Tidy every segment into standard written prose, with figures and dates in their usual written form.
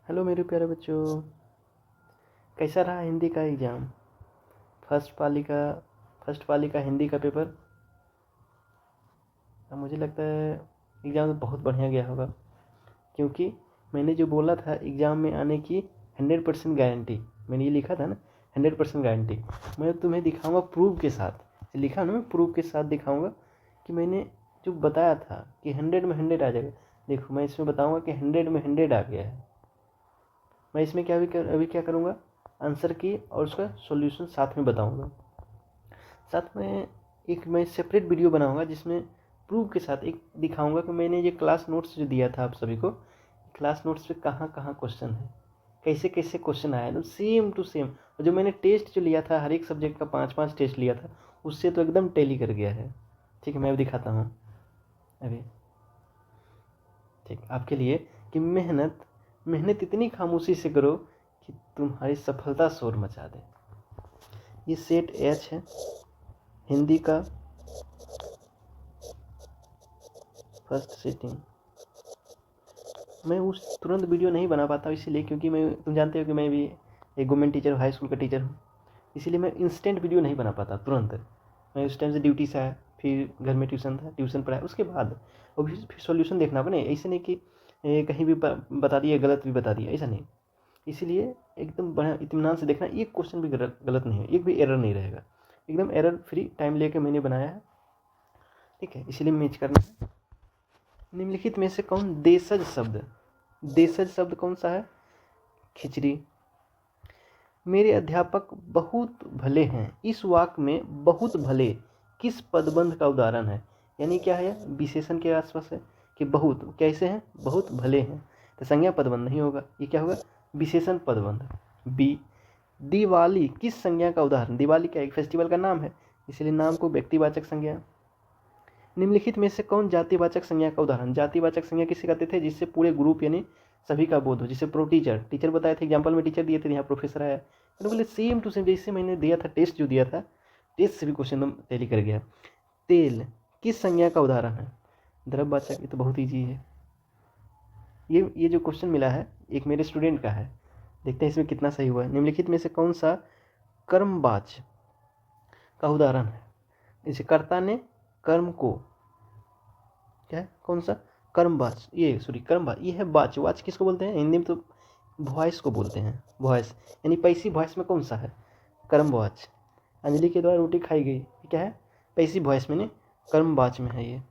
Hello मेरे प्यारे बच्चों, कैसा रहा हिंदी का एग्ज़ाम? फर्स्ट पाली का हिंदी का पेपर। अब मुझे लगता है एग्ज़ाम तो बहुत बढ़िया गया होगा, क्योंकि मैंने जो बोला था एग्ज़ाम में आने की 100% गारंटी, मैंने ये लिखा था ना, 100% गारंटी। मैं तुम्हें दिखाऊंगा प्रूफ के साथ, लिखा ना मैं प्रूफ के साथ दिखाऊंगा कि मैंने जो बताया था कि 100 में 100 आ जाएगा। देखो मैं इसमें बताऊंगा कि 100 में 100 आ गया है। मैं इसमें अभी क्या करूँगा, आंसर की और उसका सॉल्यूशन साथ में बताऊँगा। साथ में एक मैं सेपरेट वीडियो बनाऊँगा जिसमें प्रूफ के साथ एक दिखाऊँगा कि मैंने ये क्लास नोट्स जो दिया था आप सभी को, क्लास नोट्स पे कहाँ कहाँ क्वेश्चन है, कैसे कैसे क्वेश्चन आया, एकदम सेम टू सेम। और जो मैंने टेस्ट जो लिया था, हर एक सब्जेक्ट का 5-5 टेस्ट लिया था, उससे तो एकदम टैली कर गया है। ठीक है, मैं अभी दिखाता हूँ अभी। ठीक, आपके लिए कि मेहनत इतनी खामोशी से करो कि तुम्हारी सफलता शोर मचा दे। ये सेट एच है हिंदी का फर्स्ट सेटिंग। मैं उस तुरंत वीडियो नहीं बना पाता इसीलिए, क्योंकि तुम जानते हो कि मैं भी एक गवर्नमेंट टीचर, हाई स्कूल का टीचर हूँ। इसीलिए मैं इंस्टेंट वीडियो नहीं बना पाता तुरंत। मैं उस टाइम से ड्यूटी से आया, फिर घर में ट्यूशन था, ट्यूशन पढ़ाया, उसके बाद और फिर सॉल्यूशन देखना अपने। ऐसे नहीं कि कहीं भी बता दिया, गलत भी बता दिया, ऐसा नहीं। इसीलिए एकदम बढ़िया इत्मीनान से देखना, एक क्वेश्चन भी गलत नहीं है, एक भी एरर नहीं रहेगा, एकदम एरर फ्री टाइम लेके मैंने बनाया है। ठीक है, इसीलिए मैच करना है। निम्नलिखित में से कौन देशज शब्द कौन सा है? खिचड़ी। मेरे अध्यापक बहुत भले हैं, इस वाक्य में बहुत भले किस पदबंध का उदाहरण है? यानी क्या है, विशेषण के आसपास है कि बहुत कैसे हैं, बहुत भले हैं, तो संज्ञा पदबंध नहीं होगा, ये क्या होगा, विशेषण पदबंध। बी, दिवाली किस संज्ञा का उदाहरण? दिवाली क्या एक फेस्टिवल का नाम है, इसलिए नाम को व्यक्तिवाचक संज्ञा। निम्नलिखित में से कौन जातिवाचक संज्ञा का उदाहरण? जातिवाचक संज्ञा किसे कहते थे? जिससे पूरे ग्रुप यानी सभी का बोध हो, जिसे टीचर बताए थे, एग्जाम्पल में टीचर दिए थे, यहाँ प्रोफेसर आया। तो बोले सेम टू सेम जैसे मैंने दिया था, टेस्ट जो दिया था, टेस्ट से भी क्वेश्चन एकदम टैली कर गया। तेल किस संज्ञा का उदाहरण है? द्रव्यवाचक। ये तो बहुत ईजी है। ये जो क्वेश्चन मिला है एक मेरे स्टूडेंट का है, देखते हैं इसमें कितना सही हुआ है। निम्नलिखित में से कौन सा कर्मवाच का उदाहरण है? जैसे कर्ता ने कर्म को, क्या है, कौन सा, कर्मवाच, कर्मवाच, ये है वाच। वाच किसको बोलते हैं हिंदी में? तो वॉइस को बोलते हैं, वॉइस यानी पैसिव वॉइस में कौन सा है? कर्मवाच। अंजलि के द्वारा रोटी खाई गई, ये क्या है, पैसिव वॉइस में, नहीं कर्मवाच में है ये।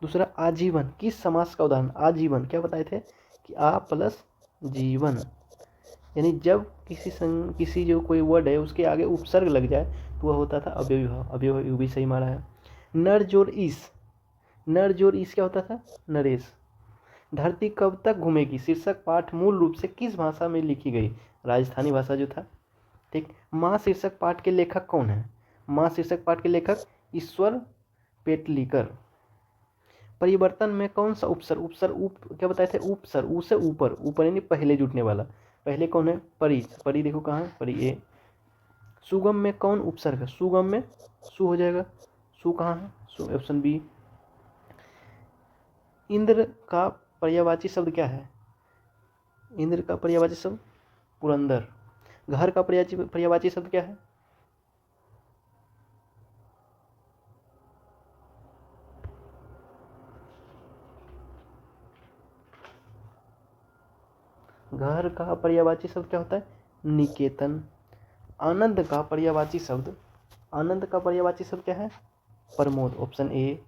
दूसरा, आजीवन किस समास का उदाहरण? आजीवन क्या बताए थे कि आ प्लस जीवन, यानी जब किसी जो कोई वर्ड है उसके आगे उपसर्ग लग जाए तो वह होता था अव्यय भाव। अव्यय भी सही मारा है। नर जोर ईस क्या होता था? नरेश। धरती कब तक घूमेगी शीर्षक पाठ मूल रूप से किस भाषा में लिखी गई? राजस्थानी भाषा जो था। ठीक, माँ शीर्षक पाठ के लेखक कौन है? माँ शीर्षक पाठ के लेखक ईश्वर पेटलीकर। परिवर्तन में कौन सा उपसर्ग क्या बताए थे? उपसर्ग, ऊ से ऊपर यानी पहले जुटने वाला। पहले कौन है? परी देखो कहाँ है, परी ए। सुगम में कौन उपसर्ग है? सुगम में सु हो जाएगा, सु कहाँ है? सु, ऑप्शन बी। इंद्र का पर्यायवाची शब्द क्या है? इंद्र का पर्यायवाची शब्द पुरंदर। घर का पर्यायवाची शब्द क्या है? घर का पर्यायवाची शब्द क्या होता है? निकेतन। आनंद का पर्यायवाची शब्द क्या है? Pramod, option A.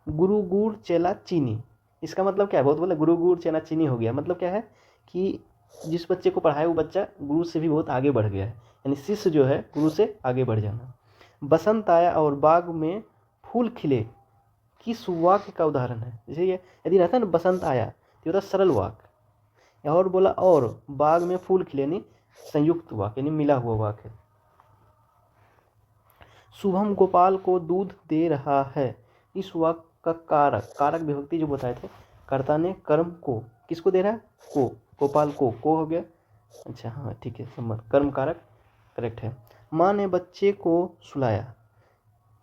गुरु गुड़ चेला चीनी, इसका मतलब क्या है? बहुत बोला गुरु गुड़ चेला चीनी हो गया, मतलब क्या है कि जिस बच्चे को पढ़ाए वो बच्चा गुरु से भी बहुत आगे बढ़ गया है, यानी शिष्य जो है गुरु से आगे बढ़ जाना। बसंत आया और बाग में फूल खिले किस वाक्य का उदाहरण है? जैसे ये यदि रहता है ना बसंत आया, तो होता सरल वाक्य, और बोला और बाग में फूल खिले यानी संयुक्त वाक्य, यानी मिला हुआ वाक्य। शुभम गोपाल को दूध दे रहा है, इस वाक्य का कारक विभक्ति जो बताए थे, कर्ता ने कर्म को किसको दे रहा है? को, गोपाल को हो गया। अच्छा हाँ ठीक है, समझ, कर्म कारक करेक्ट है। माँ ने बच्चे को सुलाया,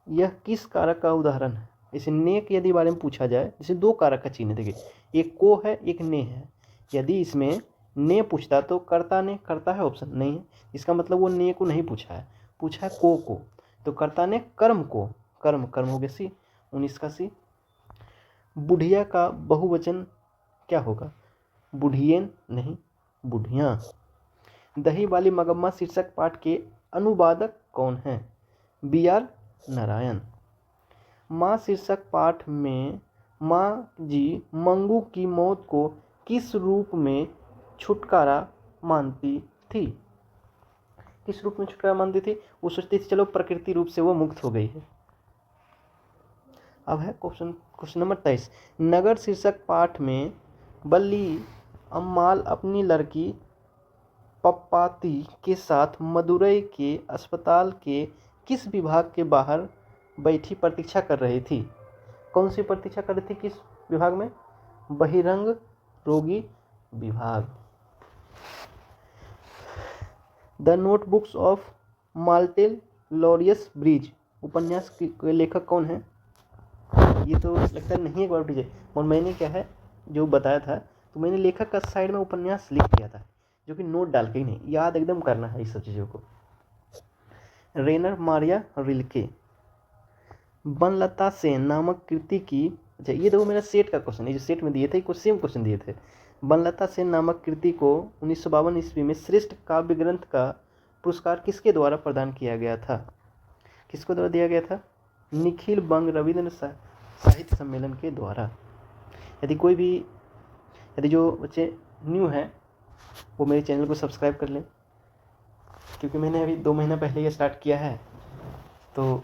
यह किस कारक का उदाहरण है? इसे ने के यदि बारे में पूछा जाए, जैसे दो कारक का चिन्ह, देखिए एक को है एक ने है, यदि इसमें ने पूछता तो कर्ता ने, कर्ता है ऑप्शन नहीं है, इसका मतलब वो ने को नहीं पूछा है, पूछा है को, तो कर्ता ने कर्म को, कर्म कर्म हो गया सी, 19 का सी। बुढ़िया का बहुवचन क्या होगा, बुढ़ियन नहीं बुढ़िया। दही वाली मगम्मा शीर्षक पाठ के अनुवादक कौन है, B.R. नारायण। माँ शीर्षक पाठ में माँ जी मंगू की मौत को किस रूप में छुटकारा मानती थी, किस रूप में छुटकारा मानती थी, वो सोचती थी चलो प्रकृति रूप से वो मुक्त हो गई है। अब है क्वेश्चन नंबर 23। नगर शीर्षक पाठ में बल्ली अम्माल अपनी लड़की पप्पाती के साथ मदुरई के अस्पताल के किस विभाग के बाहर बैठी प्रतीक्षा कर रही थी, कौन सी प्रतीक्षा कर रही थी, किस विभाग में, बहिरंग रोगी विभाग। The notebooks of Martel Laureus bridge उपन्यास के लेखक कौन है, ये तो लगता नहीं है गौरव टीचर, और मैंने क्या है जो बताया था, तो मैंने लेखक का साइड में उपन्यास लिख दिया था, जो कि नोट डाल के ही नहीं, याद एकदम करना है इस सब चीज़ों को। रेनर मारिया रिल्के। बनलता सेन नामक कृति की, अच्छा ये तो मेरा सेट का क्वेश्चन है, जो सेट में दिए थे कुछ सेम क्वेश्चन दिए थे। बनलता सेन नामक कृति को 1952 ईस्वी में श्रेष्ठ काव्य ग्रंथ का पुरस्कार किसके द्वारा प्रदान किया गया था, किसको द्वारा दिया गया था, निखिल बंग रविंद्र साहित्य सम्मेलन के द्वारा। यदि जो बच्चे न्यू हैं वो मेरे चैनल को सब्सक्राइब कर लें, क्योंकि मैंने अभी 2 महीना पहले ये स्टार्ट किया है, तो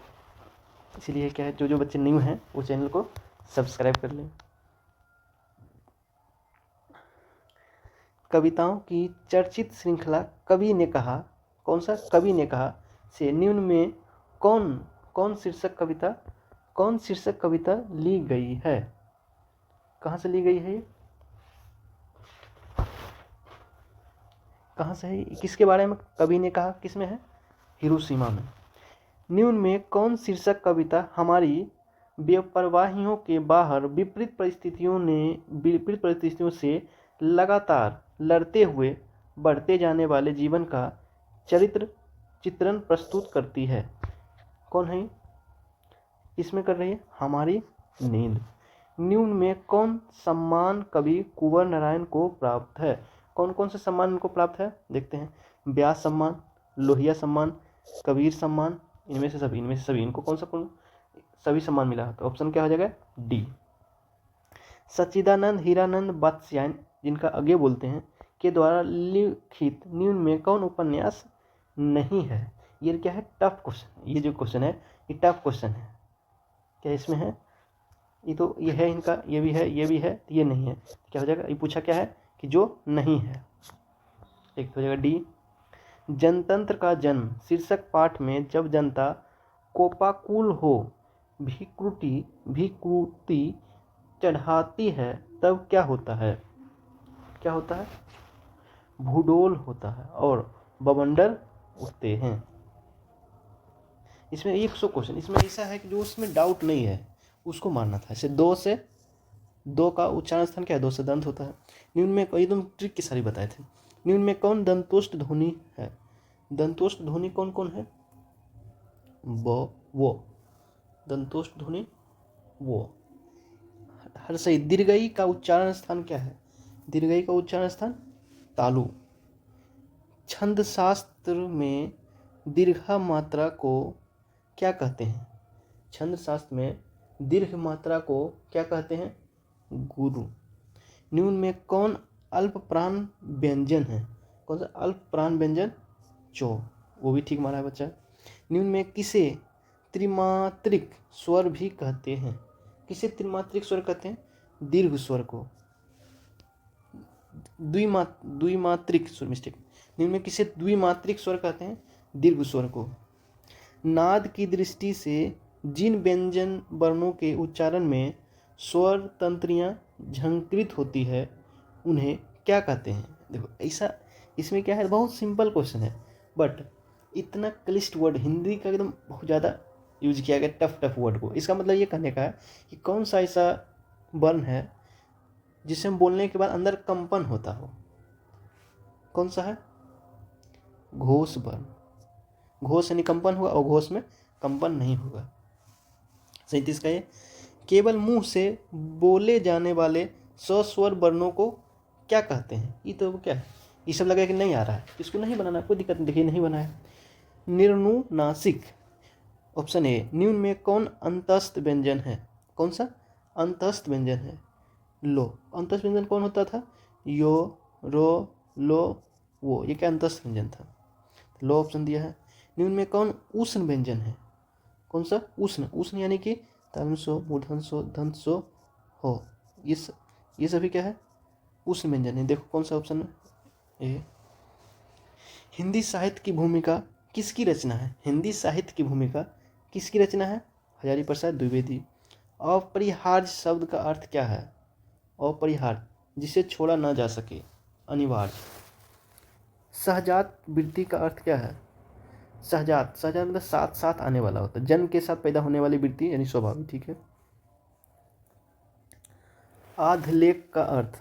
इसलिए क्या है जो बच्चे न्यू हैं वो चैनल को सब्सक्राइब कर लें। कविताओं की चर्चित श्रृंखला कवि ने कहा, कौन सा, कवि ने कहा से निम्न में कौन शीर्षक कविता ली गई है, कहाँ से ली गई है, कहाँ से है, किसके बारे में कवि ने कहा, किसमें है, हिरोशिमा में। निम्न में कौन शीर्षक कविता हमारी बेपरवाहियों के बाहर विपरीत परिस्थितियों से लगातार लड़ते हुए बढ़ते जाने वाले जीवन का चित्रण प्रस्तुत करती है, कौन है, इसमें कर रही है हमारी नींद। निम्न में कौन सम्मान कवि कुंवर नारायण को प्राप्त है, कौन कौन से सम्मान इनको प्राप्त है, देखते हैं। व्यास सम्मान, लोहिया सम्मान, कबीर सम्मान, इनमें से सभी इनको कौन सभी सम्मान मिला, तो ऑप्शन क्या हो जाएगा, डी। सच्चिदानंद हीरानंद वात्स्यायन, जिनका आगे बोलते हैं, के द्वारा लिखित निम्न में कौन उपन्यास नहीं है, ये क्या है, टफ क्वेश्चन, ये जो क्वेश्चन है ये टफ क्वेश्चन है, क्या इसमें है, ये है इनका, ये भी है ये नहीं है, क्या हो जाएगा, ये पूछा क्या है कि जो नहीं है, एक तो हो जाएगा डी। जनतंत्र का जन्म शीर्षक पाठ में जब जनता कोपाकुल हो भिकृति चढ़ाती है तब क्या होता है, भूडोल होता है और बवंडर उठते हैं। इसमें 100 क्वेश्चन, इसमें ऐसा है कि जो उसमें डाउट नहीं है उसको मानना था। ऐसे दो का उच्चारण स्थान क्या है, 2 से दंत होता है। निम्न में एकदम ट्रिक की सारी बताए थे। निम्न में कौन दंतोष्ट ध्वनि है, दंतोष्ट ध्वनि कौन कौन है, वो दंतोष्ट ध्वनि वो। हर सही। दीर्घई का उच्चारण स्थान क्या है, दीर्घई का उच्चारण स्थान तालु। छंद शास्त्र में दीर्घा मात्रा को क्या कहते हैं, छंद शास्त्र में दीर्घ मात्रा को क्या कहते हैं, गुरु। निम्न में कौन अल्प प्राण व्यंजन है, कौन सा अल्प प्राण व्यंजन, चो, वो भी ठीक माना है बच्चा। निम्न में किसे त्रिमात्रिक स्वर भी कहते हैं, किसे त्रिमात्रिक स्वर कहते हैं, दीर्घ स्वर को, द्विमात्रिक स्वर, मिस्टेक। निम्न में किसे द्विमात्रिक स्वर कहते हैं, दीर्घ स्वर को। नाद की दृष्टि से जिन व्यंजन वर्णों के उच्चारण में स्वर तंत्रियां झंकृत होती है उन्हें क्या कहते हैं। देखो ऐसा, इसमें क्या है, बहुत सिंपल क्वेश्चन है बट इतना क्लिष्ट वर्ड, हिंदी का एकदम बहुत ज़्यादा यूज किया गया टफ टफ वर्ड को। इसका मतलब ये कहने का है कि कौन सा ऐसा वर्ण है जिसे हम बोलने के बाद अंदर कंपन होता हो। कौन सा है? घोष वर्ण। घोष यानी कंपन होगा और घोष में कंपन नहीं होगा। 37 का ये, केवल मुंह से बोले जाने वाले सस्वर वर्णों को क्या कहते हैं? ये तो क्या है? ये सब लगा कि नहीं आ रहा है, इसको नहीं बनाना, कोई दिक्कत नहीं। देखिए नहीं बनाया। निर्नुनासिक, ऑप्शन ए। न्यून में कौन अंतस्थ व्यंजन है? कौन सा अंतस्थ व्यंजन है? लो। अंतस्थ व्यंजन कौन होता था? यो, रो, लो, वो। ये क्या अंतस्थ व्यंजन था? लो ऑप्शन दिया है। न्यून में कौन उष्ण व्यंजन है? कौन सा? उष्ण। उष्ण यानी कि तमसो, मूर्धन्सो, धंसो हो। ये सभी क्या है? उष्ण व्यंजन है। देखो कौन सा ऑप्शन है? ए। हिंदी साहित्य की भूमिका किसकी रचना है? हिंदी साहित्य की भूमिका किसकी रचना है? हजारी प्रसाद द्विवेदी। अपरिहार्य शब्द का अर्थ क्या है? अपरिहार्य, जिसे छोड़ा ना जा सके, अनिवार्य। सहजात वृत्ति का अर्थ क्या है? सहजात, सहजात मतलब साथ साथ आने वाला होता है, जन्म के साथ पैदा होने वाली वृत्ति यानी स्वाभाविक। ठीक है। आधलेख का अर्थ,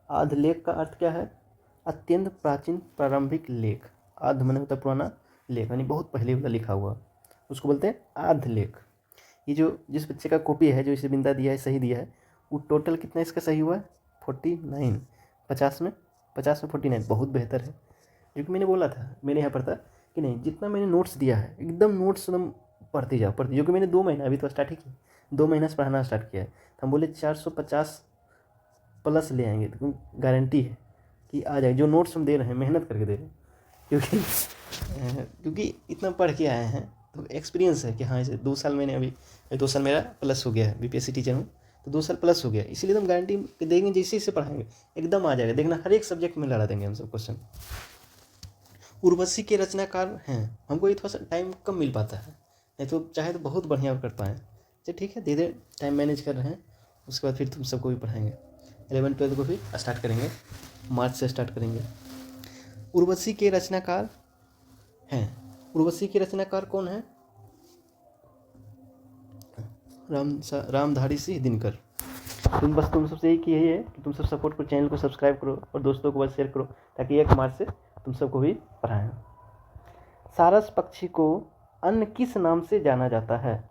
आधलेख का अर्थ क्या है? अत्यंत प्राचीन प्रारंभिक लेख। आध माने होता पुराना, लेख यानी बहुत पहले वाला लिखा हुआ, उसको बोलते हैं आधलेख। ये जो जिस बच्चे का कॉपी है, जो इसे बिंदा दिया है, सही दिया है, वो टोटल कितना इसका सही हुआ है? 49। 50 में 49, बहुत बेहतर है। जो कि मैंने बोला था, मैंने यहाँ पढ़ता कि नहीं, जितना मैंने नोट्स दिया है एकदम नोट्स एकदम पढ़ते जाओ, पढ़ते। जो कि मैंने 2 महीना, अभी तो स्टार्ट ही किया, 2 महीना से पढ़ाना स्टार्ट किया है। तो हम बोले 450 प्लस ले आएंगे, तो गारंटी है कि आ जाएगा। जो नोट्स हम दे रहे हैं, मेहनत करके दे रहे हैं, क्योंकि इतना पढ़ के आए हैं, तो एक्सपीरियंस है कि हाँ, इसे 2 साल मैंने, अभी 2 साल मेरा प्लस हो गया है, बीपीएससी टीचर हूँ, तो 2 साल प्लस हो गया, इसीलिए हम गारंटी देंगे जैसे इसे पढ़ाएंगे एकदम आ जाएगा। देखना, हर एक सब्जेक्ट में लड़ा देंगे हम सब क्वेश्चन। उर्वशी के रचनाकार हैं, हमको ये थोड़ा सा टाइम कम मिल पाता है, नहीं तो चाहे तो बहुत बढ़िया कर पाएँ। चलिए ठीक है, धीरे टाइम मैनेज कर रहे हैं, उसके बाद फिर तुम सबको भी पढ़ाएंगे। 11 12 को भी स्टार्ट करेंगे, मार्च से स्टार्ट करेंगे। उर्वशी के रचनाकार हैं, उर्वशी के रचनाकार कौन है? रामधारी सिंह दिनकर। तुम सबसे यही यही है कि तुम सब सपोर्ट करो, चैनल को सब्सक्राइब करो और दोस्तों को बस शेयर करो, ताकि 1 मार्च से तुम सबको भी पढ़ाएं। सारस पक्षी को अन्य किस नाम से जाना जाता है?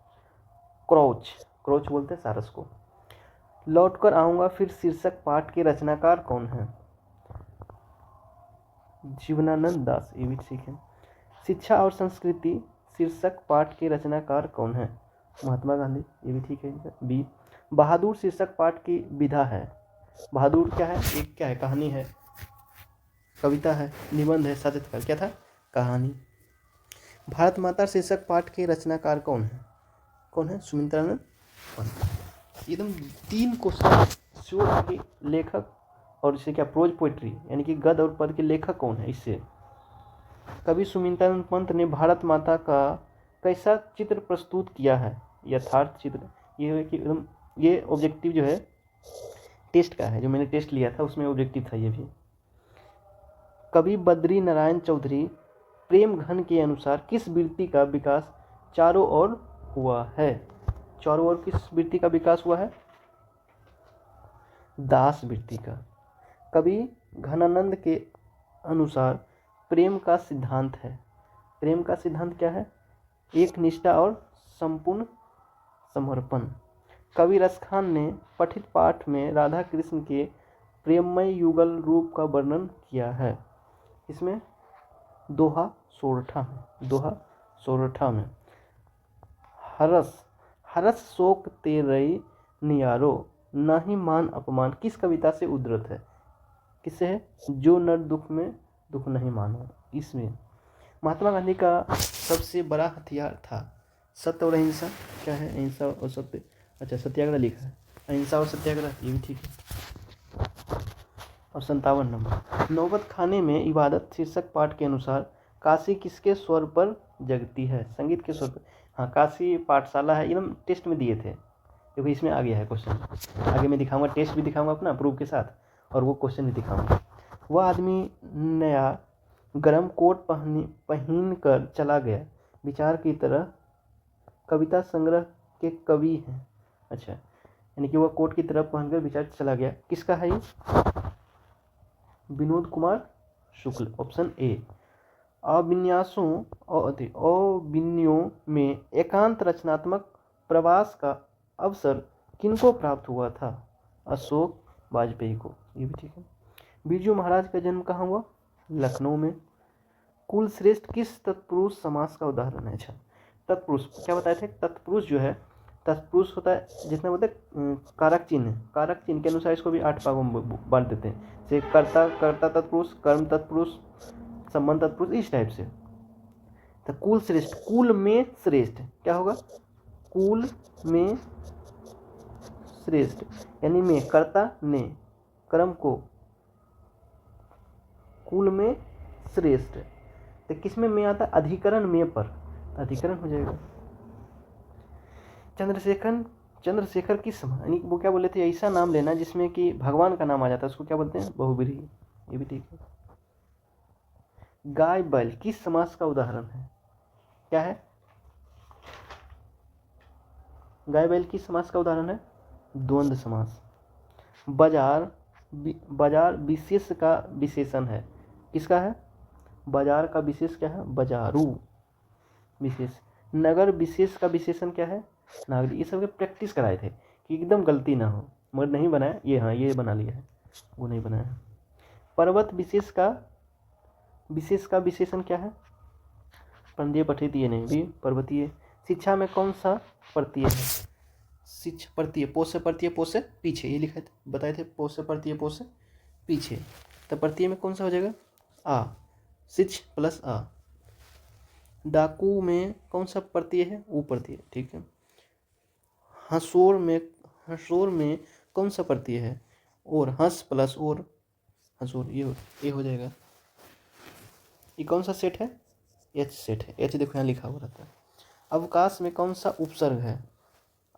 क्रोच, क्रोच बोलते हैं सारस को। लौटकर आऊँगा फिर शीर्षक पाठ के रचनाकार कौन है? जीवनानंद दास, ये भी ठीक है। शिक्षा और संस्कृति शीर्षक पाठ के रचनाकार कौन है? महात्मा गांधी, ये भी ठीक है। बी। बहादुर शीर्षक पाठ की विधा है। बहादुर क्या है? एक क्या है? कहानी है, कविता है, निबंध है, साहित्यकार। क्या था? कहानी। भारत माता शीर्षक पाठ के रचनाकार कौन है? कौन है? सुमित्रानंद पंत। एकदम 3 क्वेश्चन श्योर के लेखक, और इसे क्या प्रोज पोइट्री यानी कि गद्य और पद के लेखक कौन है इससे? कवि सुमित्रानंद पंत ने भारत माता का कैसा चित्र प्रस्तुत किया है? यथार्थ चित्र। ये है कि एकदम, ये ऑब्जेक्टिव जो है टेस्ट का है, जो मैंने टेस्ट लिया था उसमें ऑब्जेक्टिव था ये भी। कवि बद्री नारायण चौधरी प्रेम घन के अनुसार किस वृत्ति का विकास चारों ओर हुआ है? चारों ओर किस वृत्ति का विकास हुआ है? दास वृत्ति का। कवि घनानंद के अनुसार प्रेम का सिद्धांत है। प्रेम का सिद्धांत क्या है? एक निष्ठा और संपूर्ण समर्पण। कवि रसखान ने पठित पाठ में राधा कृष्ण के प्रेममय युगल रूप का वर्णन किया है। इसमें दोहा सोरठा में। हरस, हरस शोक तेरई नियारो, न ही मान अपमान किस कविता से उद्धृत है? किससे है? जो नर दुख में दुख नहीं मानो। इसमें महात्मा गांधी का सबसे बड़ा हथियार था सत्य और अहिंसा। क्या है? अहिंसा और सत्य। अच्छा, सत्याग्रह लिखा है, अहिंसा और सत्याग्रह, ये भी ठीक है। और 57 नंबर, नौबत खाने में इबादत शीर्षक पाठ के अनुसार काशी किसके स्वर पर जगती है? संगीत के स्वर पर। हाँ, काशी पाठशाला है, एकदम टेस्ट में दिए थे, क्योंकि इसमें आ गया है क्वेश्चन। आगे मैं दिखाऊंगा, टेस्ट भी दिखाऊंगा अपना प्रूफ के साथ, और वो क्वेश्चन भी दिखाऊंगा। वह आदमी नया गरम कोट पहन कर चला गया, विचार की तरह कविता संग्रह के कवि हैं। अच्छा, यानी कि वह कोट की तरफ पहनकर विचार चला गया। किसका है ये? Vinod Kumar Shukla, option A. अविन्यों में एकांत रचनात्मक प्रवास का अवसर किनको प्राप्त हुआ था? अशोक वाजपेयी को, ये भी ठीक है। बिरजू महाराज का जन्म कहाँ हुआ? लखनऊ में। कुल श्रेष्ठ किस तत्पुरुष समास का उदाहरण है? अच्छा, तत्पुरुष क्या बताए थे? तत्पुरुष जो है, तत्पुरुष होता है जिसमें बोलते कारक चिन्ह, कारक चिन्ह के अनुसार इसको भी 8 भागों में बांट देते हैं। जैसे कर्ता, कर्ता तत्पुरुष, कर्म तत्पुरुष, संबंध तत्पुरुष, इस टाइप से। तो कुल श्रेष्ठ, कुल में श्रेष्ठ क्या होगा? कुल में श्रेष्ठ यानी में कर्ता ने कर्म को कुल में श्रेष्ठ, तो किसमें में आता? अधिकरण में पर, अधिकरण हो जाएगा। चंद्रशेखर किस यानी वो क्या बोले थे? ऐसा नाम लेना जिसमें कि भगवान का नाम आ जाता है, उसको क्या बोलते हैं? बहुब्रीहि, ये भी ठीक है। गाय बैल किस समास का उदाहरण है? क्या है? गाय बैल किस समास का उदाहरण है? द्वंद्व समास। बाजार विशेष का विशेषण है। किसका है? बाजार का विशेष क्या है? बाजारू विशेष। नगर विशेष का विशेषण क्या है? नागरिक। ये सब के प्रैक्टिस कराए थे कि एकदम गलती ना हो, मगर नहीं बनाया ये, हाँ ये बना लिया है, वो नहीं बनाया है। पर्वत विशेष का विशेषण क्या है? पंद्य पठितीय नहीं भी, पर्वतीय। शिक्षा में कौन सा प्रत्यय है? शिक्षा प्रत्यय, पोष से प्रत्यय, पोष से पीछे, ये लिखा थे, बताए थे, पोष से प्रत्यय, पोष से पीछे। तो प्रत्यय में कौन सा हो जाएगा? आ, शिक्ष प्लस आ। डाकू में कौन सा प्रत्यय है? ऊ प्रत्यय, ठीक है। हंसोर में कौन सा प्रत्यय है? और, हंस प्लस और, हंसोर, ये हो जाएगा। ये कौन सा सेट है? एच सेट है। एच देखो यहाँ लिखा हुआ रहता है। अवकाश में कौन सा उपसर्ग है?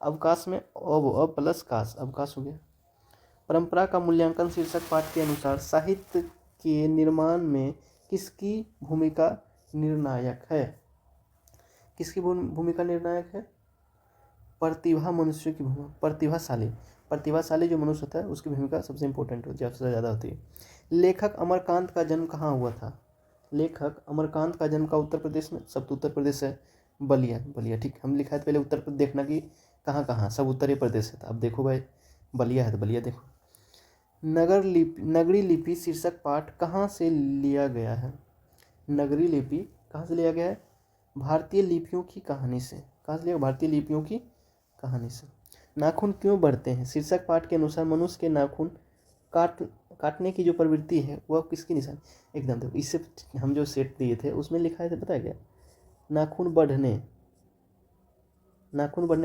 अवकाश में अब प्लस काश, अवकाश हो गया। परंपरा का मूल्यांकन शीर्षक पाठ के अनुसार साहित्य के निर्माण में किसकी भूमिका निर्णायक है? किसकी भूमिका निर्णायक है? प्रतिभा मनुष्य की भूमिका, प्रतिभाशाली जो मनुष्य होता है उसकी भूमिका सबसे इंपॉर्टेंट होती है, सबसे ज़्यादा होती है। लेखक अमरकांत का जन्म कहाँ हुआ था? लेखक अमरकांत का जन्म का उत्तर प्रदेश में, सब तो उत्तर प्रदेश है। बलिया, ठीक। हम लिखा है पहले उत्तर प्रदेश, देखना कि कहाँ, सब उत्तरी प्रदेश है। अब देखो भाई, बलिया है तो बलिया देखो। नगरी लिपि शीर्षक पाठ कहाँ से लिया गया है? नगरी लिपि कहाँ से लिया गया है? भारतीय लिपियों की कहानी से। कहाँ से लिया? भारतीय लिपियों की कहानी से। नाखून क्यों बढ़ते हैं? शीर्षक पाठ के अनुसार मनुष्य के नाखून काटने की जो प्रवृत्ति है वह किसकी निशान? एकदम देखो, इससे हम जो सेट दिए थे उसमें लिखा है, पता है क्या? नाखून बढ़ने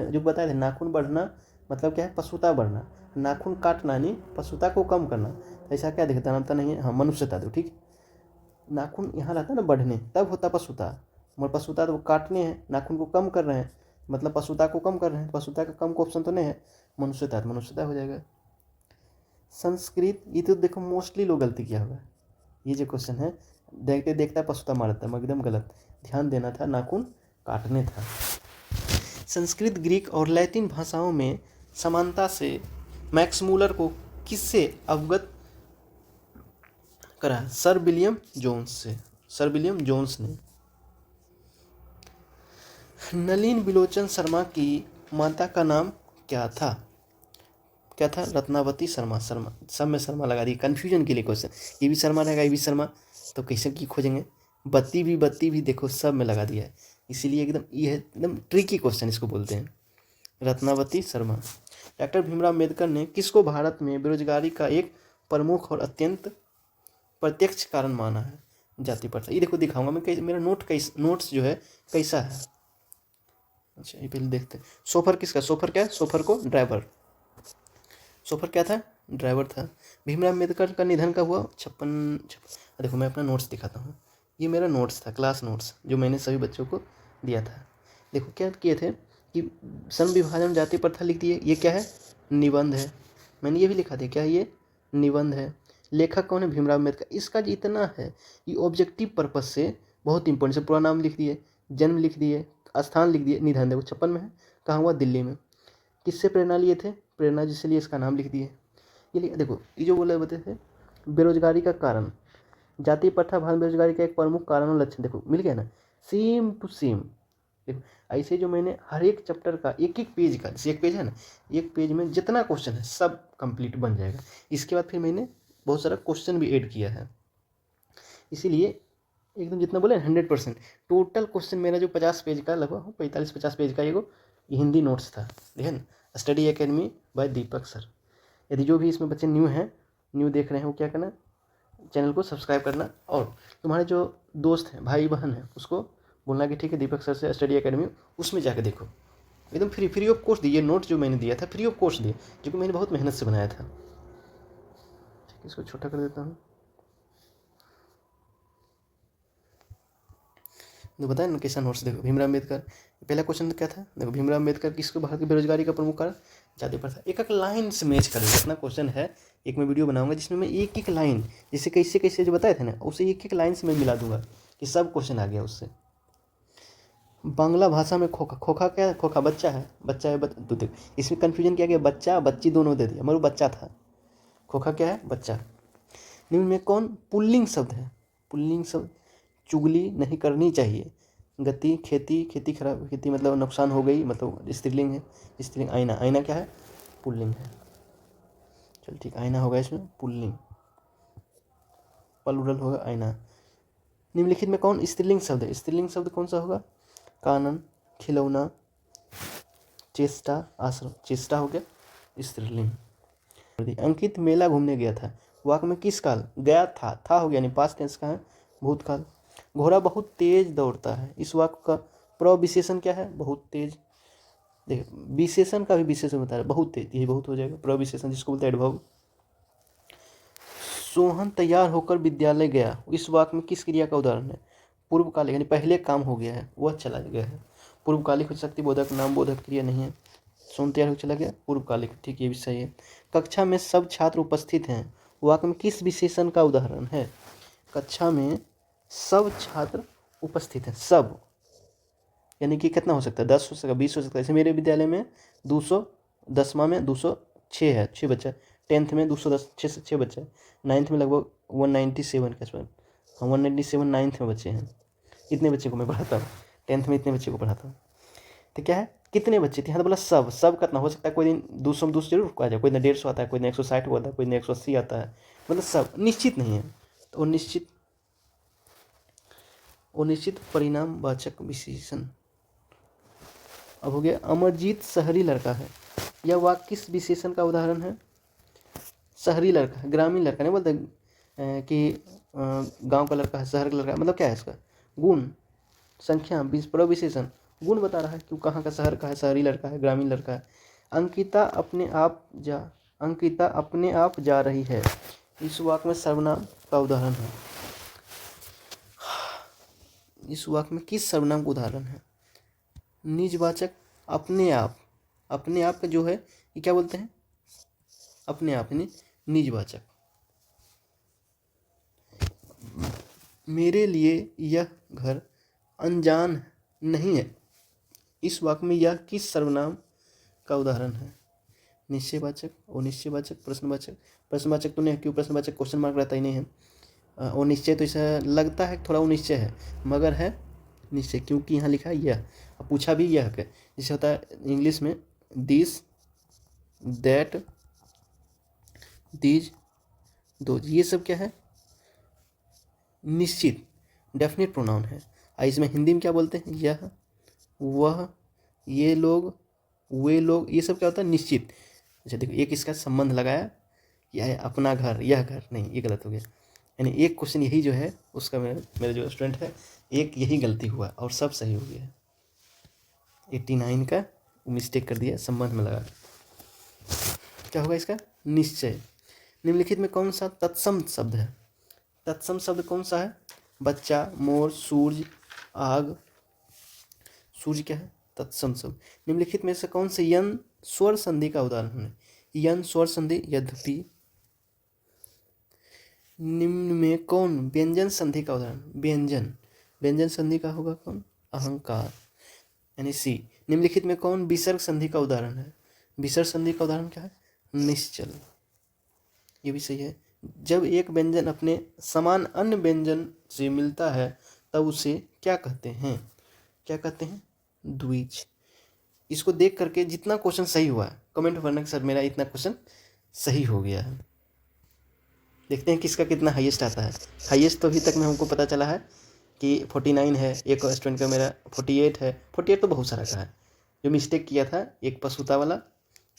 जो बताए थे, नाखून बढ़ना मतलब क्या है? पशुता बढ़ना। नाखून काटना नहीं, पशुता को कम करना। ऐसा क्या दिखता नामता नहीं है? हाँ, मनुष्यता दो, ठीक। नाखून यहाँ रहता है ना बढ़ने, तब होता पशुता, मगर पशुता तो काटने हैं, नाखून को कम कर रहे हैं, मतलब पशुता को कम कर रहे हैं। पशुता का कम को ऑप्शन तो नहीं है, मनुष्यता हो जाएगा। संस्कृत, ये तो देखो मोस्टली लोग गलती किया होगा। ये जो क्वेश्चन है देखता पशुता मारता है, एकदम गलत। ध्यान देना था, नाखून काटने था। संस्कृत, ग्रीक और लैटिन भाषाओं में समानता से मैक्स मूलर को किससे अवगत करा? सर विलियम जोन्स ने। नलिन बिलोचन शर्मा की माता का नाम क्या था? रत्नावती शर्मा। सब में शर्मा लगा दी, कन्फ्यूजन के लिए क्वेश्चन। ये भी शर्मा रहेगा, ये भी शर्मा, तो कैसे की खोजेंगे? बत्ती भी देखो, सब में लगा दिया है, इसीलिए एकदम ये है, एकदम ट्रिकी क्वेश्चन इसको बोलते हैं। रत्नावती शर्मा। डॉक्टर भीमराव अम्बेडकर ने किसको भारत में बेरोजगारी का एक प्रमुख और अत्यंत प्रत्यक्ष कारण माना है? जाति प्रथा। ये देखो दिखाऊंगा मैं, मेरा नोट्स जो है कैसा है। अच्छा, ये पहले देखते हैं। सोफर किसका? सोफर क्या है? सोफर को ड्राइवर। सोफर क्या था? ड्राइवर था। भीमराव अम्बेडकर का निधन कब हुआ? 56। देखो मैं अपना नोट्स दिखाता हूँ, ये मेरा नोट्स था, क्लास नोट्स, जो मैंने सभी बच्चों को दिया था। देखो क्या किए थे कि सम विभाजन जाति प्रथा लिख दिए। ये क्या है? निबंध है। मैंने ये भी लिखा दिया, क्या है ये? निबंध है। लेखक कौन है? भीमराव अम्बेडकर। इसका जो इतना है, ये ऑब्जेक्टिव पर्पज से बहुत इंपॉर्टेंट से पूरा नाम लिख दिए, जन्म लिख दिए, स्थान लिख दिए, निधन देखो 56 में है, कहाँ हुआ, दिल्ली में। किससे प्रेरणा लिए थे, प्रेरणा जिससे लिए इसका नाम लिख दिए। ये देखो, ये जो बोले बते थे बेरोजगारी का कारण, जाति प्रथा भारत बेरोजगारी का एक प्रमुख कारण और लक्षण, देखो मिल गया ना, सेम टू सेम। देखो ऐसे जो मैंने हर एक चैप्टर का एक एक पेज का, जैसे एक पेज है ना, एक पेज में जितना क्वेश्चन है सब कंप्लीट बन जाएगा। इसके बाद फिर मैंने बहुत सारा क्वेश्चन भी ऐड किया है, इसीलिए एकदम जितना बोले 100% टोटल क्वेश्चन मेरा जो 50 पेज का, लगभग 45-50 पेज का एगो हिंदी नोट्स था। देखें ना, स्टडी एकेडमी बाय दीपक सर। यदि जो भी इसमें बच्चे न्यू हैं, न्यू देख रहे हैं, वो क्या करना, चैनल को सब्सक्राइब करना, और तुम्हारे जो दोस्त हैं, भाई बहन हैं, उसको बोलना कि ठीक है दीपक सर से स्टडी एकेडमी, उसमें जाकर देखो, एकदम फ्री ऑफ कॉस्ट दिए। नोट जो मैंने दिया था फ्री ऑफ कॉस्ट दिए, जो कि मैंने बहुत मेहनत से बनाया था। इसको छोटा कर देता हूँ, तो बताया ना कैसा नोट्स। देखो भीमराव अम्बेडकर, पहला क्वेश्चन क्या था, देखो भीमराव अम्बेडकर किसको भारत की बेरोजगारी का प्रमुख कारण जाति प्रथा। एक एक लाइन से मैच करेगा, इतना क्वेश्चन है। एक मैं वीडियो बनाऊंगा जिसमें मैं एक एक लाइन, जैसे कैसे कैसे जो बताए थे ना, उसे एक एक लाइन से मैं मिला दूंगा कि सब क्वेश्चन आ गया उससे। बांग्ला भाषा में खोखा, खोखा क्या है, खोखा बच्चा है, बच्चा है तो देख इसमें कन्फ्यूजन किया गया, बच्चा बच्ची दोनों दे दिया, मगर बच्चा था। खोखा क्या है, बच्चा। निम्न में कौन पुल्लिंग शब्द है, पुल्लिंग शब्द, चुगली नहीं करनी चाहिए, गति, खेती, खेती खराब, खेती मतलब नुकसान हो गई, मतलब स्त्रीलिंग है, स्त्रीलिंग। आईना, आईना क्या है, पुल्लिंग है। चल ठीक, आईना होगा इसमें पुल्लिंग, प्लूरल होगा आईना। निम्नलिखित में कौन स्त्रीलिंग शब्द है, स्त्रीलिंग शब्द कौन सा होगा, कानन, खिलौना, चेष्टा, आश्रम। चेष्टा हो गया स्त्रीलिंग। अंकित मेला घूमने गया था, वाक्य में किस काल, गया था हो गया, नहीं पास्ट टेंस का है, भूतकाल। घोड़ा बहुत तेज दौड़ता है, इस वाक्य का प्रविशेषण क्या है, बहुत तेज। देखो विशेषण का भी विशेषण बता रहा है, बहुत तेज, यही बहुत हो जाएगा प्रविशेषण, जिसको बोलते हैं एडवर्ब। सोहन तैयार होकर विद्यालय गया, इस वाक्य में किस क्रिया का उदाहरण है, पूर्वकालिक, यानी पहले काम हो गया है, वह चला गया है। पूर्वकालिक हो सकती, बोधक नाम बोधक क्रिया नहीं है। सोहन तैयार होकर चला गया, पूर्वकालिक, ठीक, ये भी सही है। कक्षा में सब छात्र उपस्थित हैं, वाक्य में किस विशेषण का उदाहरण है, कक्षा में सब छात्र उपस्थित हैं, सब यानी कि कितना हो सकता है, 10 हो सकता है, 20 हो सकता है। जैसे मेरे विद्यालय में 200, 10वां में 206 है, 6 बच्चा, 10th में 210, 6 बच्चा, 9th में लगभग 197 के आसपास, हाँ 197 9th में बच्चे हैं। इतने बच्चे को मैं पढ़ाता हूँ, 10th में इतने बच्चे को पढ़ाता हूँ। तो क्या है, कितने बच्चे थे, यहाँ तो बोला सब, सब कितना हो सकता है, कोई दिन 200 में 200 जरूर आ जाए, कोई दिन 150 आता है, कोई दिन 160 को आता है, कोई दिन 180 आता है, मतलब सब निश्चित नहीं है। तो निश्चित परिणामवाचक विशेषण। अब हो गया, अमरजीत शहरी लड़का है, यह वाक्य किस विशेषण का उदाहरण है, शहरी लड़का है, ग्रामीण लड़का नहीं बोलते कि गांव का लड़का है, शहर का लड़का है, मतलब क्या है इसका, गुण, संख्या, प्रविशेषण, गुण बता रहा है कि कहाँ का, शहर का है, शहरी लड़का है, ग्रामीण लड़का है। अंकिता अपने आप जा रही है, इस वाक्य में सर्वनाम का उदाहरण है, इस वाक्य में किस सर्वनाम का उदाहरण है, निजवाचक, अपने आप, अपने आप का जो है ये क्या बोलते हैं, अपने आप यानी निजवाचक। मेरे लिए यह घर अनजान नहीं है, इस वाक्य में यह किस सर्वनाम का उदाहरण है, निश्चयवाचक, अनिश्चयवाचक, प्रश्नवाचक। प्रश्नवाचक तो नहीं, क्यों प्रश्नवाचक क्वेश्चन मार्क रहता ही नहीं है। और निश्चय तो ऐसा लगता है थोड़ा वो निश्चय है, मगर है निश्चय, क्योंकि यहाँ लिखा है यह, पूछा भी यह है, जैसे होता है इंग्लिश में दिस, दैट, दीज, दो, ये सब क्या है, निश्चित, डेफिनेट प्रोनाउन है। इसमें हिंदी में क्या बोलते हैं, यह, वह, ये लोग, वे लोग, ये सब क्या होता है, निश्चित। अच्छा देखो, एक इसका संबंध लगाया, यह अपना घर, यह घर नहीं, ये गलत हो गया। यानी एक क्वेश्चन यही जो है उसका, मेरा जो स्टूडेंट है, एक यही गलती हुआ और सब सही हो गया। 89 का मिस्टेक कर दिया, संबंध में लगा, क्या होगा इसका, निश्चय। निम्नलिखित में कौन सा तत्सम शब्द है, तत्सम शब्द कौन सा है, बच्चा, मोर, सूर्य, आग। सूर्य क्या है, तत्सम शब्द। निम्नलिखित में से कौन से यन स्वर संधि का उदाहरण है, यन स्वर संधि, यद्यपि। निम्न में कौन व्यंजन संधि का उदाहरण, व्यंजन, व्यंजन संधि का होगा कौन, अहंकार। यानी सी। निम्नलिखित में कौन विसर्ग संधि का उदाहरण है? विसर्ग संधि का उदाहरण क्या है? निश्चल। ये भी सही है। जब एक व्यंजन अपने समान अन्य व्यंजन से मिलता है तब उसे क्या कहते हैं? क्या कहते हैं? द्विज। इसको देख करके जितना क्वेश्चन सही हुआ है कमेंट में भरना कि सर मेरा इतना क्वेश्चन सही हो गया है। देखते हैं किसका कितना हाईएस्ट आता है। हाईएस्ट तो अभी तक में हमको पता चला है कि 49 है, एक स्टूडेंट का मेरा 48 है। 48 तो बहुत सारा का है, जो मिस्टेक किया था एक पशुता वाला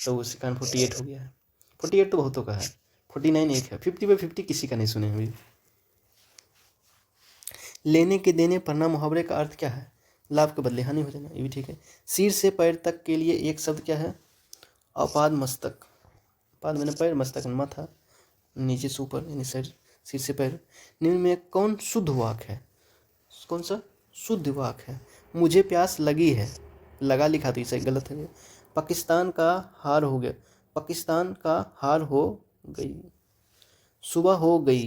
तो उसके कारण 48 हो गया है। 48 तो बहुतों का है, 49 एक है। 50 पे 50 किसी का नहीं सुने अभी। लेने के देने पढ़ना मुहावरे का अर्थ क्या है? लाभ के बदले हानि हो जाना, ये भी ठीक है। सिर से पैर तक के लिए एक शब्द क्या है? अपाद मस्तक। पाद मैंने पैर, मस्तक माथा, नीचे से ऊपर यानी सिर से पैर। निम्न में कौन शुद्ध वाक है? कौन सा शुद्ध वाक है? मुझे प्यास लगी है, लगा लिखा तो इसे गलत है। पाकिस्तान का हार हो गया, पाकिस्तान का हार हो गई। सुबह हो गई,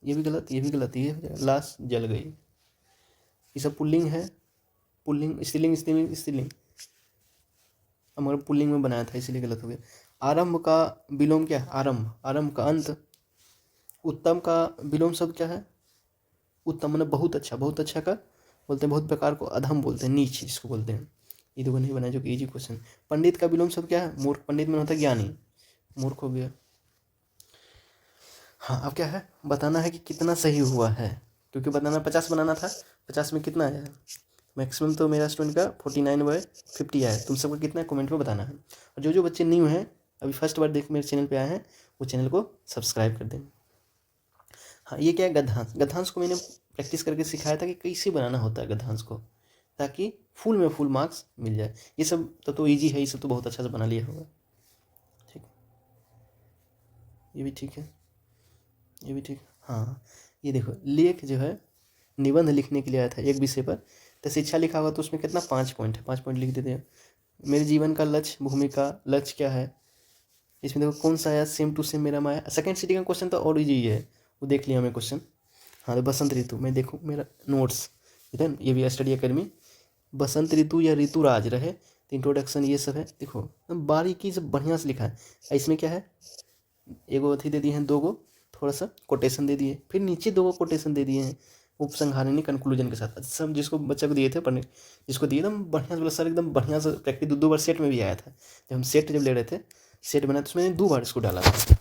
ये भी गलत, ये भी गलत। ये हो जाएगा लाश जल गई। ये सब पुल्लिंग है, पुल्लिंग स्त्रीलिंग स्त्रीलिंग स्त्रीलिंग, मगर पुल्लिंग में बनाया था इसलिए गलत हो गया। आरंभ का विलोम क्या है? आरंभ, आरंभ का अंत। उत्तम का विलोम शब्द क्या है? उत्तम मतलब बहुत अच्छा, बहुत अच्छा का बोलते हैं, बहुत प्रकार को अधम बोलते हैं, नीच जिसको बोलते हैं। ये देखो नहीं बनाया जो कि इजी क्वेश्चन। पंडित का विलोम शब्द क्या है? मूर्ख। पंडित में होता है ज्ञानी, मूर्ख हो गया। हाँ अब क्या है? बताना है कि कितना सही हुआ है, क्योंकि बताना 50 बनाना था। 50 में कितना आया है? मैक्सिमम तो मेरा स्टूडेंट का 49/50 आया है। तुम सबका कितना है कमेंट में बताना है। और जो जो बच्चे न्यू हैं, अभी फर्स्ट बार देख मेरे चैनल पे आए हैं, वो चैनल को सब्सक्राइब कर दें। हाँ ये क्या है? गद्यांश। गद्यांश को मैंने प्रैक्टिस करके सिखाया था कि कैसे बनाना होता है गद्यांश को, ताकि फुल में फुल मार्क्स मिल जाए। ये सब तो ईजी है, ये सब तो बहुत अच्छा से बना लिया होगा। ठीक, ये भी ठीक है, ये भी ठीक। हाँ ये देखो, लेख जो है निबंध लिखने के लिए आया था एक विषय पर, तो शिक्षा लिखा होगा तो उसमें कितना 5 पॉइंट है, 5 पॉइंट लिख देते हैं। मेरे जीवन का लक्ष्य, भूमिका, लक्ष्य क्या है? इसमें देखो कौन सा आया? सेम टू सेम मेरा माया। सेकंड सिटी का क्वेश्चन तो और ईजी है, वो देख लिया मैं क्वेश्चन। हाँ तो बसंत ऋतु, मैं देखूँ मेरा नोट्स इधर, ये भी स्टडी अकेडमी। बसंत ऋतु या ऋतुराज रहे तो इंट्रोडक्शन ये सब है। देखो बारीकी से बढ़िया से लिखा है। इसमें क्या है? एगो अथी दे दिए हैं, 2 गो थोड़ा सा कोटेशन दे दिए, फिर नीचे 2 गो कोटेशन दे दिए हैं उपसंहारिणी कंक्लूजन के साथ। सब जिसको बच्चे को दिए थे पढ़ने, जिसको दिए एकदम बढ़िया से बोला सर, एकदम बढ़िया से प्रैक्टिस। 2 बार सेट में भी आया था, जब हम सेट ले रहे थे, सेट बना तो उसमें 2 बार इसको डाला था।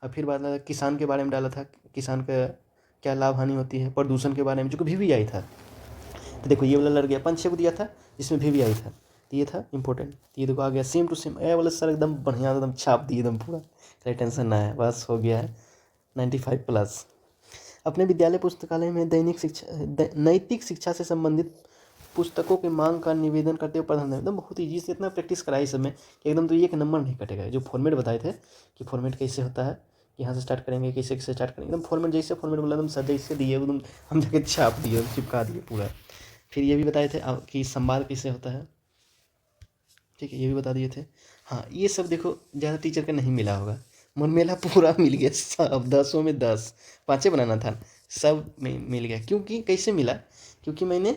और फिर बात किसान के बारे में डाला था, किसान का क्या लाभ हानि होती है, प्रदूषण के बारे में, जो कि भी आई था। तो देखो ये वाला लड़ गया, 5-6 को दिया था जिसमें भी आई था, तो ये था इंपॉर्टेंट। ये देखो आ गया सेम टू सेम। ए वाला सर एकदम बढ़िया, एकदम छाप दिए एकदम पूरा, कोई टेंशन ना है, बस हो गया है 95+। अपने विद्यालय पुस्तकालय में नैतिक शिक्षा से संबंधित पुस्तकों की मांग का निवेदन करते हुए पढ़ना। एकदम बहुत ईजी से इतना प्रैक्टिस कराई सब में कि एकदम तो एक नंबर नहीं कटेगा। जो फॉर्मेट बताए थे कि फॉर्मेट कैसे होता है, यहाँ से स्टार्ट करेंगे, कैसे कैसे स्टार्ट करेंगे, एकदम फॉर्मेट जैसे फॉर्मेट बोला एकदम सर जैसे दिए एकदम हम जाके छाप दिए, चिपका दिए पूरा। फिर ये भी बताए थे कि संवाद कैसे होता है, ठीक है, ये भी बता दिए थे। हाँ ये सब देखो ज़्यादा टीचर का नहीं मिला होगा, मन मेला पूरा मिल गया। सब 10 में 10, 5 बनाना था, सब मिल गया। क्योंकि कैसे मिला? क्योंकि मैंने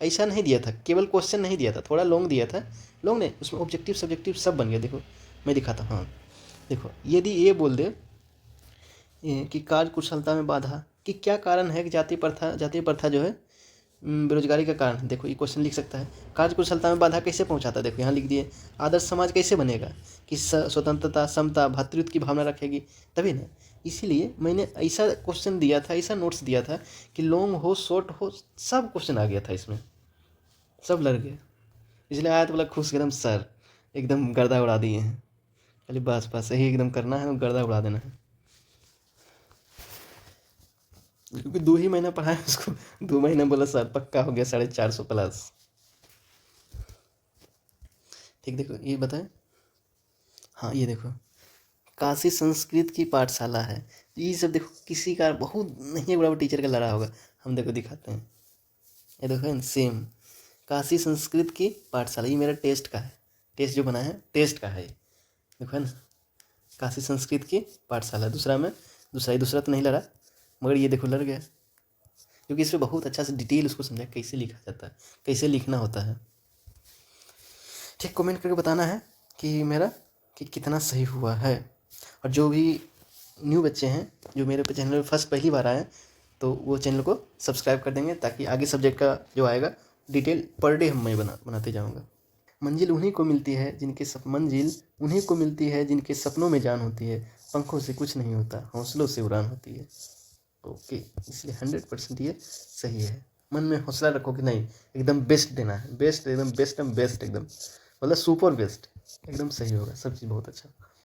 ऐसा नहीं दिया था, केवल क्वेश्चन नहीं दिया था, थोड़ा लॉन्ग दिया था। लॉन्ग नहीं, उसमें ऑब्जेक्टिव सब्जेक्टिव सब बन गया। देखो मैं दिखाता हूँ। हाँ देखो, यदि ये बोल दे कि कार्य कुशलता में बाधा, कि क्या कारण है कि जातीय प्रथा जो है बेरोजगारी का कारण है। देखो ये क्वेश्चन लिख सकता है, कार्य कुशलता में बाधा कैसे पहुंचाता है। देखो यहाँ लिख दिए, आदर्श समाज कैसे बनेगा, कि स्वतंत्रता, समता, भातृत्व की भावना रखेगी, तभी ना। इसीलिए मैंने ऐसा क्वेश्चन दिया था, ऐसा नोट्स दिया था कि लॉन्ग हो शॉर्ट हो सब क्वेश्चन आ गया था इसमें, सब लड़ गए। इसलिए आया तो बोला खुश एकदम, सर एकदम गर्दा उड़ा दिए हैं। खाली बस बस यही एकदम करना है, गर्दा उड़ा देना है। क्योंकि 2 ही महीना पढ़ाया उसको, 2 महीना बोला सर पक्का हो गया 450+। ठीक, देखो ये बताएं। हाँ ये देखो, काशी संस्कृत की पाठशाला है। ये सब देखो किसी का बहुत नहीं बड़ा टीचर का लड़ा होगा, हम देखो दिखाते हैं। ये देखो सेम, काशी संस्कृत की पाठशाला, ये मेरा टेस्ट का है, टेस्ट जो बना है टेस्ट का है। देखो है ना, काशी संस्कृत की पाठशाला। दूसरा तो नहीं लड़ा, मगर ये देखो लड़ गया, क्योंकि इसमें बहुत अच्छा से डिटेल उसको समझा कैसे लिखा जाता है, कैसे लिखना होता है। ठीक कमेंट करके बताना है कि मेरा कि कितना सही हुआ है। और जो भी न्यू बच्चे हैं जो मेरे चैनल पर पहली बार आए हैं तो वो चैनल को सब्सक्राइब कर देंगे, ताकि आगे सब्जेक्ट का जो आएगा डिटेल पर डे मैं बनाते जाऊँगा। मंजिल उन्हीं को मिलती है जिनके सपनों में जान होती है। पंखों से कुछ नहीं होता, हौसलों से उड़ान होती है। ओके, इसलिए 100% ये सही है। मन में हौसला रखो कि नहीं, एकदम बेस्ट देना है, बेस्ट एकदम बेस्ट एकदम बेस्ट एकदम मतलब सुपर बेस्ट, एकदम सही होगा, सब चीज़ बहुत अच्छा।